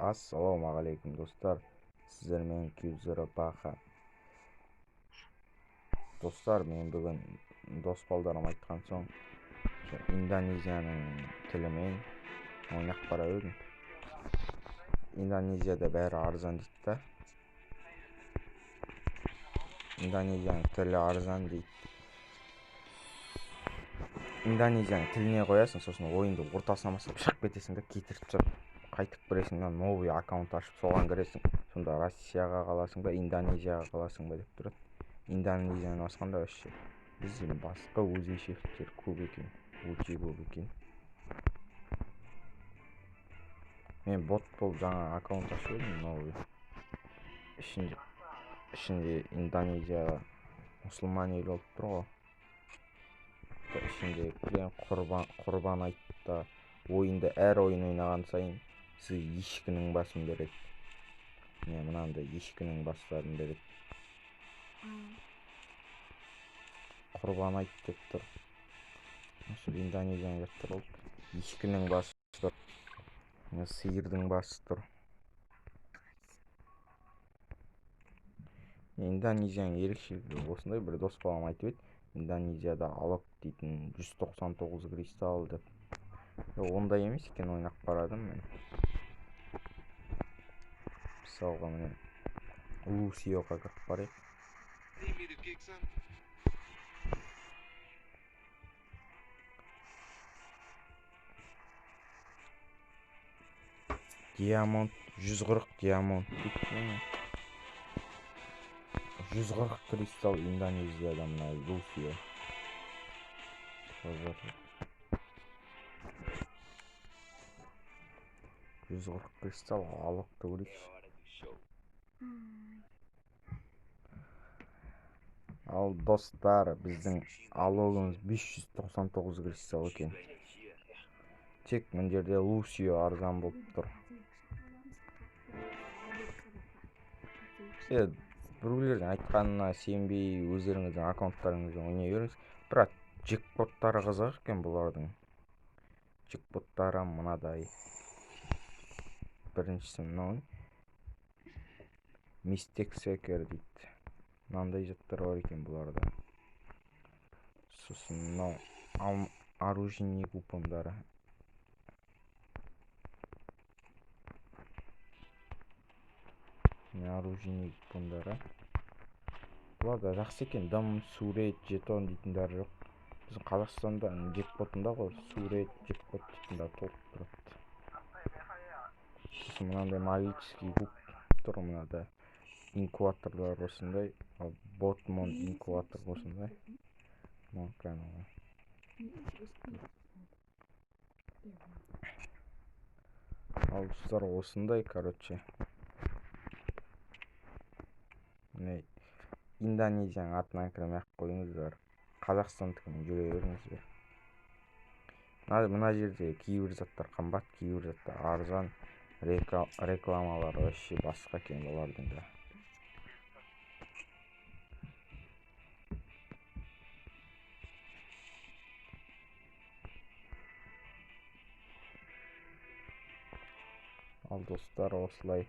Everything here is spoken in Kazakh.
Ассалаумағалейкум достар, сіздермен Кюзера Баха. Достар, мен бүгін дос балдарым айтқан соң Индонезияның тілімен ойнап бара едім. Индонезияда бәрі арзан дейді да. Индонезияның тілі арзан дейді. Индонезияның тіліне қоясың, сосын ойынды ортасына басып шығып кетесің да, кетіріп тастап қайтып кіресің да, новый аккаунт ашып соған кіресің. Сонда Россияға қаласың ба, Индонезияға қаласың ба деп тұрады. Индонезияны басқанда вообще бізден басқа өзгешеліктер көп екен, өте көп екен. Мен бот болып жаңа аккаунт ашып едім, новый. Ішінде Индонезия мұсылман ел болып тұр ғой. Ішінде құрбан айтта ойында әр ойын ойнаған сайын сізге ешкінің басын береді. Мен мынандай ешкінің бастарын береді. Құрбан айт деп тұр. Осы Индонезияның деп тұр. Ешкінің басы тұр. Сиырдың басы тұр. Индонезияның ерекшелігі осындай. Бір дос балам айтып еді, Индонезияда алок дейтін 199 кристалл деп. Ондай емес екен, ойнап барадым мен. Мысалға міне Лусиоға кіріп барайық. Диамонт 140 диамонт дейді. 140 кристалл Индонезияда мына Лусио. 140 кристалл алокты көрейікші. Ал достар, біздің алогымыз 599 кристалл екен. Тек мына жерде Лусио арзан болып тұр. Біреулердің айтқанына сенбей, өздеріңіздің аккаунттарыңызды ойнай беріңіз. Бірақ джекпоттары қызық екен бұлардың. Джекпоттары мынадай. Біріншісі мынау Мистек Секер дейді. Мынандай заттар бар екен бұларда. Сосын мынау оружейный купондары. Оружейный купондары. Бұларда жақсы екен. Дым, сурет, жетон дейтіндер жоқ. Біздің Қазақстанда джекпотында ғой, сурет, джекпот дейтіндер толып тұрады. Сосын мынандай магический куб тұр, мынада инкубаторлар осындай, ботмон инкубатор осындай. Ал достар осындай, короче. Индонезияның атынан кірмей-ақ қойыңыздар. Қазақстандікімен жүре беріңіздер. Мына жерде кейбір заттар қымбат, кейбір заттар арзан. Рекламалар вообще басқа екен бұлардың да. Ал достар осылай.